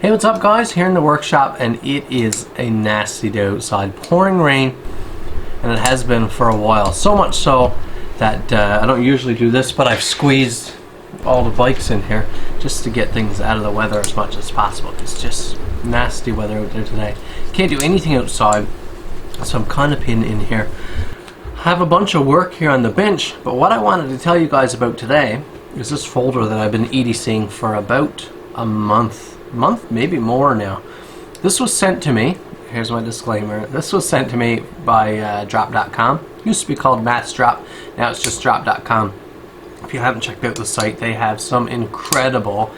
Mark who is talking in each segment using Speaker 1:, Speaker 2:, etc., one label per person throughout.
Speaker 1: Hey, what's up guys? Here in the workshop, and it is a nasty day outside, pouring rain, and it has been for a while. So much so that I don't usually do this, but I've squeezed all the bikes in here just to get things out of the weather as much as possible. It's just nasty weather out there today. Can't do anything outside, so I'm kind of pinned in here. I have a bunch of work here on the bench, but what I wanted to tell you guys about today is this folder that I've been EDCing for about a month, maybe more now. This was sent to me, here's my disclaimer, this was sent to me by drop.com. Used to be called MassDrop, now it's just drop.com. If you haven't checked out the site, they have some incredible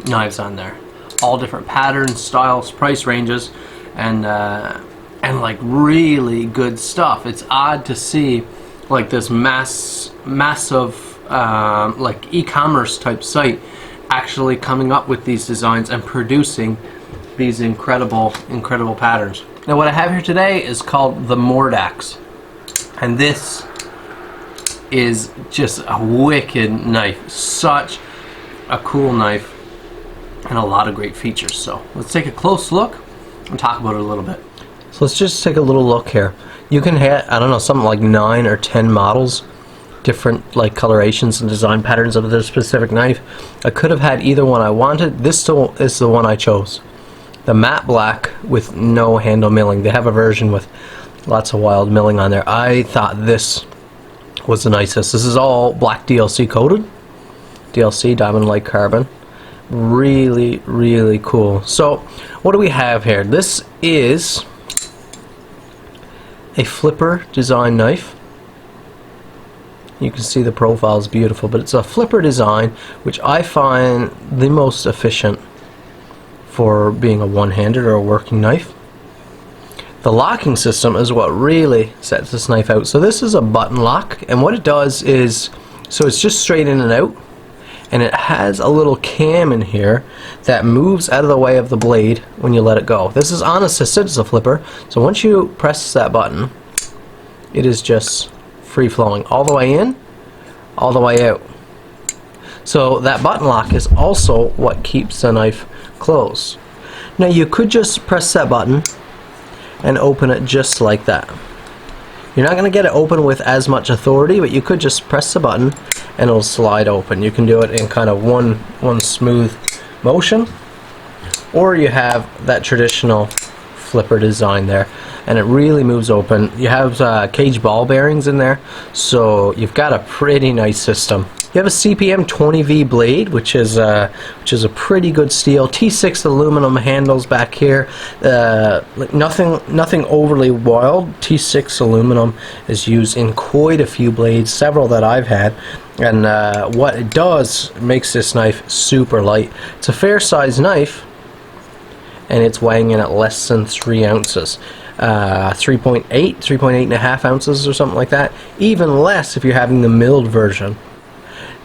Speaker 1: knives on there. All different patterns, styles, price ranges, and like really good stuff. It's odd to see like this massive like e-commerce type site actually coming up with these designs and producing these incredible patterns. Now what I have here today is called the Mordax, and this is just a wicked knife. Such a cool knife and a lot of great features. So let's take a close look and talk about it a little bit. So let's just take a little look here. You can have, I don't know, something like 9 or 10 models, different like colorations and design patterns of this specific knife. I could have had either one I wanted. This still is the one I chose, the matte black with no handle milling. They have a version with lots of wild milling on there. I thought this was the nicest. This is all black DLC coated, DLC diamond like carbon. Really cool. So what do we have here? This is a flipper design knife. You can see the profile is beautiful, but it's a flipper design, which I find the most efficient for being a one-handed or a working knife. The locking system is what really sets this knife out. So this is a button lock, and what it does is, so it's just straight in and out, and it has a little cam in here that moves out of the way of the blade when you let it go. This is unassisted, it's a flipper, so once you press that button, it is just free-flowing all the way in, all the way out. So that button lock is also what keeps the knife closed. Now you could just press that button and open it just like that. You're not going to get it open with as much authority, but you could just press the button and it'll slide open. You can do it in kind of one smooth motion, or you have that traditional flipper design there, and it really moves open. You have cage ball bearings in there, so you've got a pretty nice system. You have a CPM 20V blade, which is a pretty good steel. T6 aluminum handles back here. Like nothing overly wild. T6 aluminum is used in quite a few blades, several that I've had. And what it does makes this knife super light. It's a fair size knife, and it's weighing in at less than 3 ounces. 3.8 and a half ounces or something like that. Even less if you're having the milled version.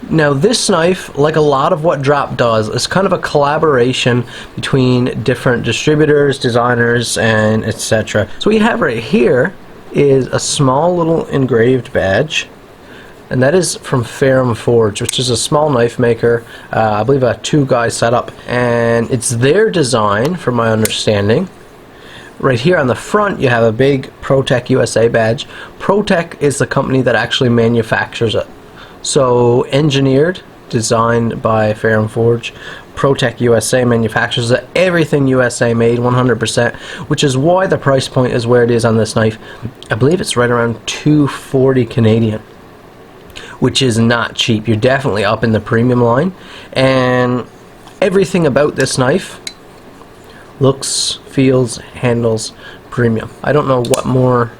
Speaker 1: Now this knife, like a lot of what Drop does, is kind of a collaboration between different distributors, designers, and etc. So what you have right here is a small little engraved badge, and that is from Ferrum Forge, which is a small knife maker, I believe a 2-guy setup, and it's their design from my understanding. Right here on the front you have a big ProTech USA badge. ProTech is the company that actually manufactures it. So engineered, designed by Ferrum Forge. ProTech USA manufactures it. Everything USA made, 100%, which is why the price point is where it is on this knife. I believe it's right around $240 Canadian, which is not cheap. You're definitely up in the premium line, and everything about this knife looks, feels, handles premium. I don't know what more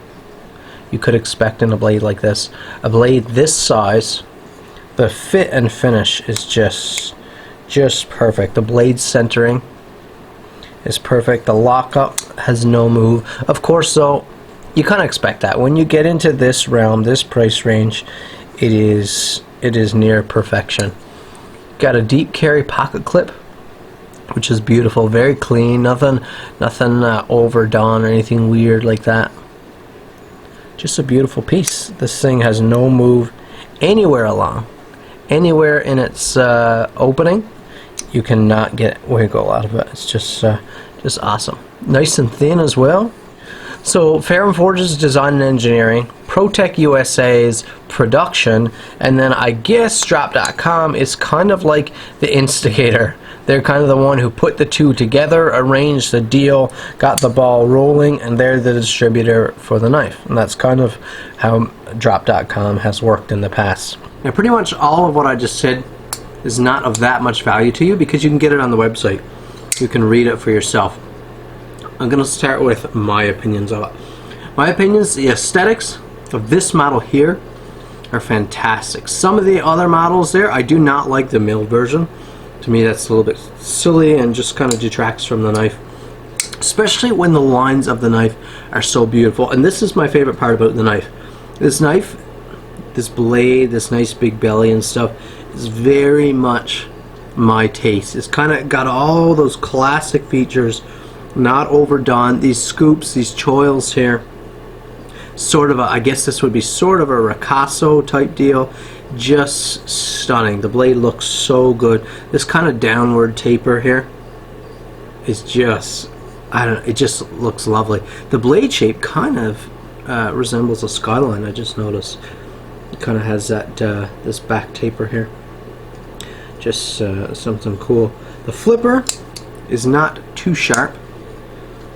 Speaker 1: you could expect in a blade like this. A blade this size, the fit and finish is just perfect. The blade centering is perfect. The lockup has no move. Of course, though, you kind of expect that. When you get into this realm, this price range, it is near perfection. Got a deep carry pocket clip, which is beautiful, very clean, nothing overdone or anything weird like that. Just a beautiful piece. This thing has no move anywhere along, anywhere in its opening. you cannot get wiggle out of it. It's just awesome. Nice and thin as well. So Ferrum Forge's design and engineering, ProTech USA's production, and then I guess Drop.com is kind of like the instigator. They're kind of the one who put the two together, arranged the deal, got the ball rolling, and they're the distributor for the knife. And that's kind of how Drop.com has worked in the past. Now pretty much all of what I just said is not of that much value to you because you can get it on the website. You can read it for yourself. I'm going to start with my opinions of it. My opinions, the aesthetics of this model here are fantastic. Some of the other models there, I do not like the milled version. To me that's a little bit silly and just kind of detracts from the knife. Especially when the lines of the knife are so beautiful. And this is my favorite part about the knife. This knife, this blade, this nice big belly and stuff is very much my taste. It's kind of got all those classic features, not overdone. These scoops, these choils here, sort of a, I guess this would be sort of a Ricasso type deal. Just stunning. The blade looks so good. This kind of downward taper here is just, I don't know, it just looks lovely. The blade shape kind of resembles a skyline, I just noticed. It kind of has that this back taper here. Just something cool. The flipper is not too sharp.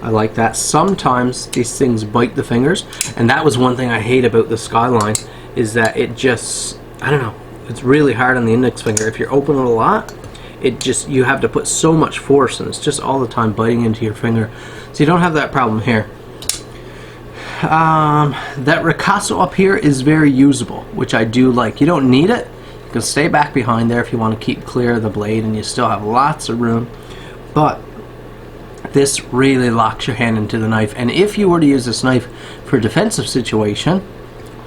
Speaker 1: I like that. Sometimes these things bite the fingers, and that was one thing I hate about the Skyline, is that it just, I don't know, it's really hard on the index finger. If you're opening a lot, it just, you have to put so much force, and it's just all the time biting into your finger. So you don't have that problem here. That Ricasso up here is very usable, which I do like. You don't need it. You can stay back behind there if you want to keep clear of the blade, and you still have lots of room. But this really locks your hand into the knife, and if you were to use this knife for a defensive situation,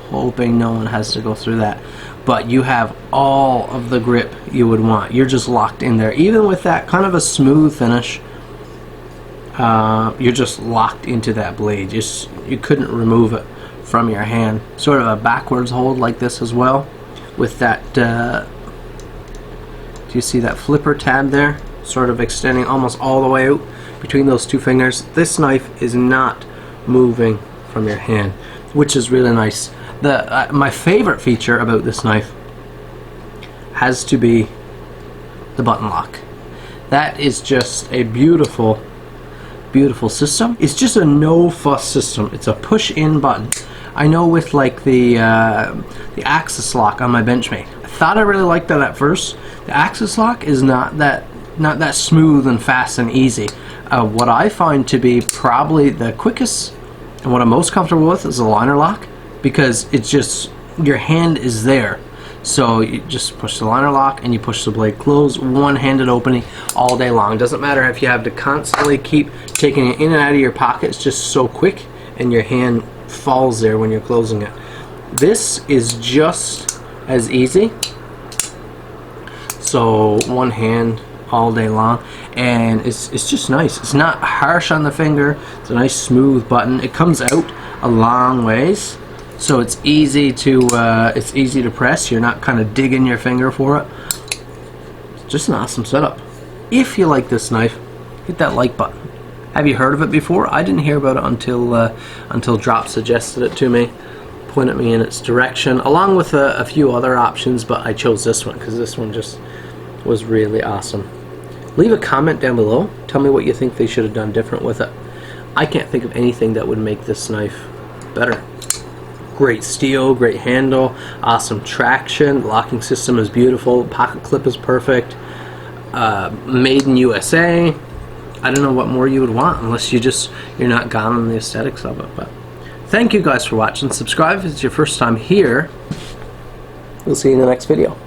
Speaker 1: hoping no one has to go through that, but you have all of the grip you would want. You're just locked in there. Even with that kind of a smooth finish, you're just locked into that blade. You couldn't remove it from your hand. Sort of a backwards hold like this as well, with that, do you see that flipper tab there? Sort of extending almost all the way out between those two fingers. This knife is not moving from your hand, which is really nice. My favorite feature about this knife has to be the button lock. That is just a beautiful, beautiful system. It's just a no fuss system. It's a push in button. I know with like the axis lock on my Benchmade, I thought I really liked that at first. The axis lock is not that smooth and fast and easy. What I find to be probably the quickest and what I'm most comfortable with is a liner lock, because it's just, your hand is there. So you just push the liner lock and you push the blade closed, one-handed opening all day long. It doesn't matter if you have to constantly keep taking it in and out of your pocket. It's just so quick and your hand falls there when you're closing it. This is just as easy. So one hand all day long, and it's just nice. It's not harsh on the finger. It's a nice smooth button. It comes out a long ways, so it's easy to press. You're not kind of digging your finger for it. It's just an awesome setup. If you like this knife, hit that like button. Have you heard of it before? I didn't hear about it until Drop suggested it to me, pointed me in its direction, along with a few other options, but I chose this one because this one just was really awesome. Leave a comment down below. Tell me what you think they should have done different with it. I can't think of anything that would make this knife better. Great steel, great handle, awesome traction, locking system is beautiful, pocket clip is perfect, made in USA. I don't know what more you would want unless you're not gone on the aesthetics of it. But thank you guys for watching. Subscribe if it's your first time here. We'll see you in the next video.